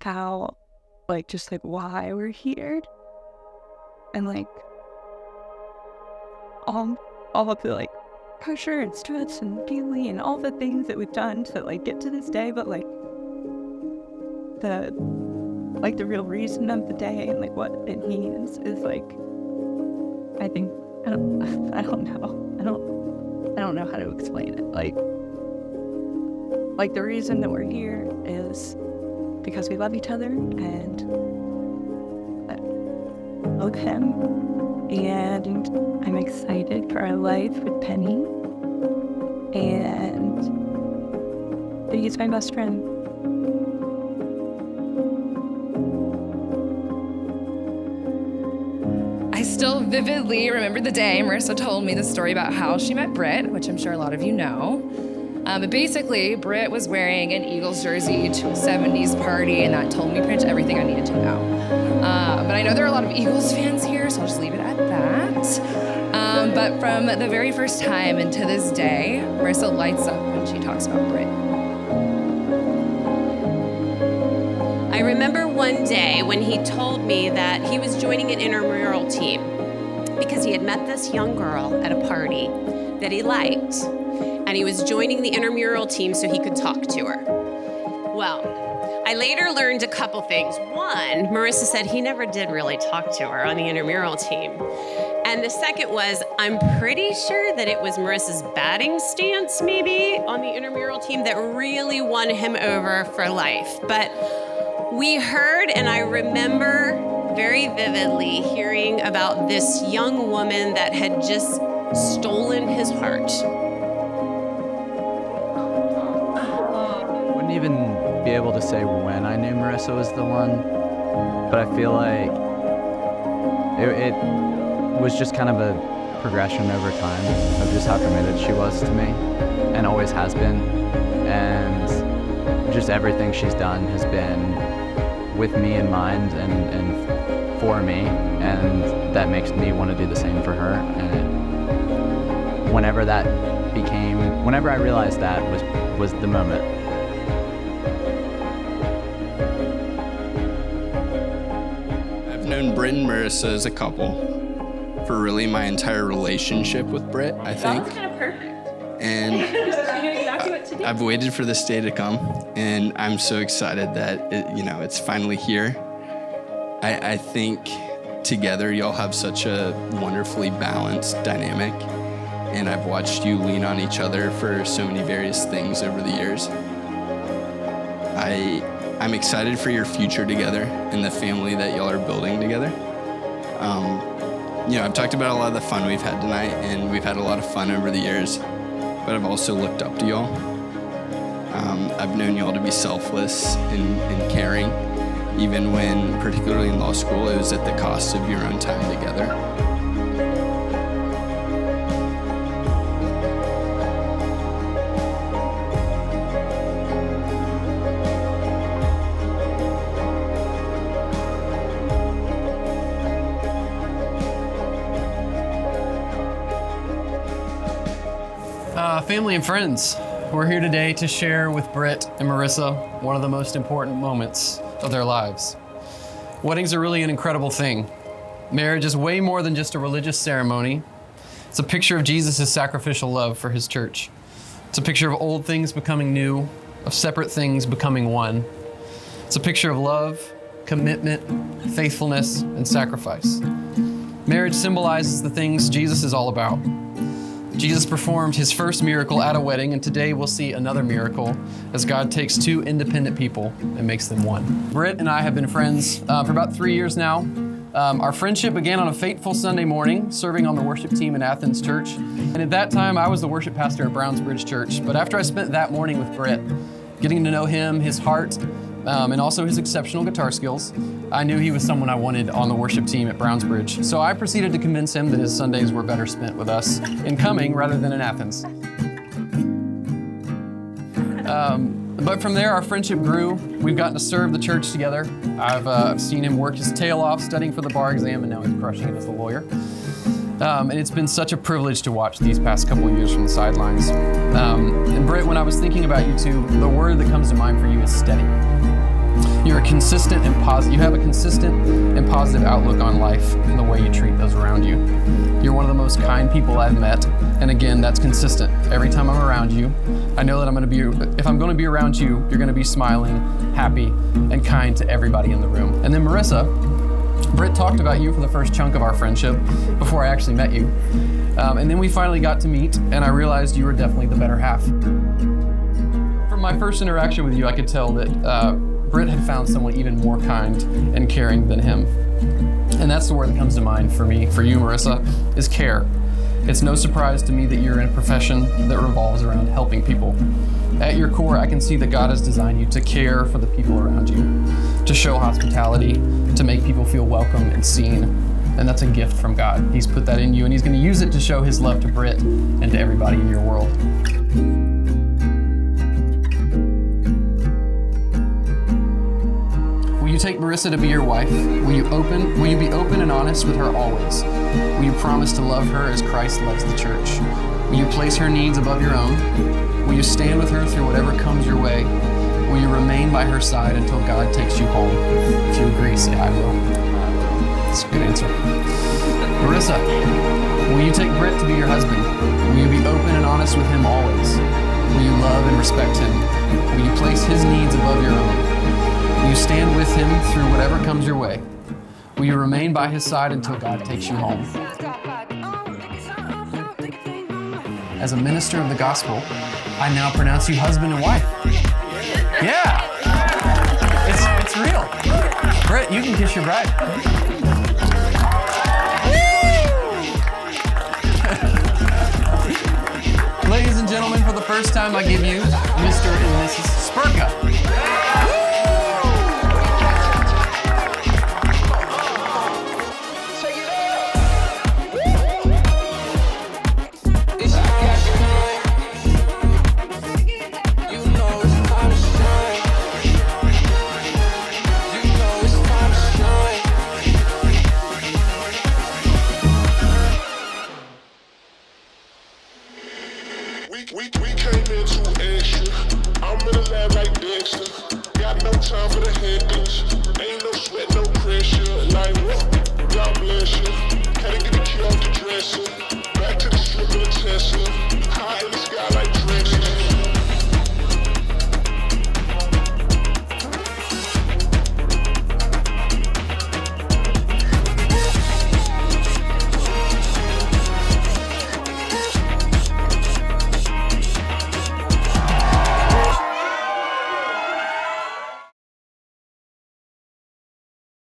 about like just like why we're here and like all of the like pressure and stress and feeling and all the things that we've done to like get to this day, but like the real reason of the day and like what it means is like, I think I don't know how to explain it. Like the reason that we're here is because we love each other and I love him, and I'm excited for our life with Penny, and that he's my best friend. I still vividly remember the day Marissa told me the story about how she met Britt, which I'm sure a lot of you know. But basically, Britt was wearing an Eagles jersey to a 70s party, and that told me pretty much everything I needed to know. But I know there are a lot of Eagles fans here, so I'll just leave it at that. But from the very first time and to this day, Marissa lights up when she talks about Britt. I remember one day when he told me that he was joining an intramural team because he had met this young girl at a party that he liked, and he was joining the intramural team so he could talk to her. Well, I later learned a couple things. One, Marissa said he never did really talk to her on the intramural team. And the second was, I'm pretty sure that it was Marissa's batting stance maybe on the intramural team that really won him over for life. But we heard, and I remember very vividly hearing about this young woman that had just stolen his heart. I wouldn't even be able to say when I knew Marissa was the one, but I feel like it was just kind of a progression over time of just how committed she was to me and always has been, and just everything she's done has been with me in mind and for me, and that makes me want to do the same for her. And whenever I realized that was the moment. I've known Britt and Marissa as a couple for really my entire relationship with Britt, I think. That's kind of perfect. And I know exactly what to do. I've waited for this day to come, and I'm so excited that it's finally here. I think together y'all have such a wonderfully balanced dynamic, and I've watched you lean on each other for so many various things over the years. I'm excited for your future together and the family that y'all are building together. I've talked about a lot of the fun we've had tonight, and we've had a lot of fun over the years, but I've also looked up to y'all. I've known y'all to be selfless and caring, even when, particularly in law school, it was at the cost of your own time together. Family and friends, we're here today to share with Britt and Marissa one of the most important moments of their lives. Weddings are really an incredible thing. Marriage is way more than just a religious ceremony. It's a picture of Jesus' sacrificial love for his church. It's a picture of old things becoming new, of separate things becoming one. It's a picture of love, commitment, faithfulness, and sacrifice. Marriage symbolizes the things Jesus is all about. Jesus performed his first miracle at a wedding, and today we'll see another miracle as God takes two independent people and makes them one. Britt and I have been friends for about 3 years now. Our friendship began on a fateful Sunday morning, serving on the worship team in Athens Church. And at that time, I was the worship pastor at Brownsbridge Church. But after I spent that morning with Britt, getting to know him, his heart, and also his exceptional guitar skills, I knew he was someone I wanted on the worship team at Brownsbridge. So I proceeded to convince him that his Sundays were better spent with us in Cumming rather than in Athens. But from there, our friendship grew. We've gotten to serve the church together. I've seen him work his tail off studying for the bar exam, and now he's crushing it as a lawyer. And it's been such a privilege to watch these past couple of years from the sidelines. And Britt, when I was thinking about you two, the word that comes to mind for you is steady. You're a consistent and positive. You have a consistent and positive outlook on life in the way you treat those around you. You're one of the most kind people I've met, and again, that's consistent. Every time I'm around you, I know that if I'm going to be around you, you're going to be smiling, happy, and kind to everybody in the room. And then Marissa, Britt talked about you for the first chunk of our friendship before I actually met you. And then we finally got to meet, and I realized you were definitely the better half. From my first interaction with you, I could tell that Britt had found someone even more kind and caring than him. And that's the word that comes to mind for me, for you, Marissa, is care. It's no surprise to me that you're in a profession that revolves around helping people. At your core, I can see that God has designed you to care for the people around you, to show hospitality, to make people feel welcome and seen. And that's a gift from God. He's put that in you, and he's going to use it to show his love to Britt and to everybody in your world. Will you take Marissa to be your wife? Will you be open and honest with her always? Will you promise to love her as Christ loves the church? Will you place her needs above your own? Will you stand with her through whatever comes your way? Will you remain by her side until God takes you home? If you agree, say I will. That's a good answer. Marissa, will you take Britt to be your husband? Will you be open and honest with him always? Will you love and respect him? Will you place his needs above your own? Will you stand with him through whatever comes your way? Will you remain by his side until God takes you home? As a minister of the gospel, I now pronounce you husband and wife. Yeah, it's real. Britt, you can kiss your bride. Ladies and gentlemen, for the first time, I give you Mr. and Mrs. Spurka.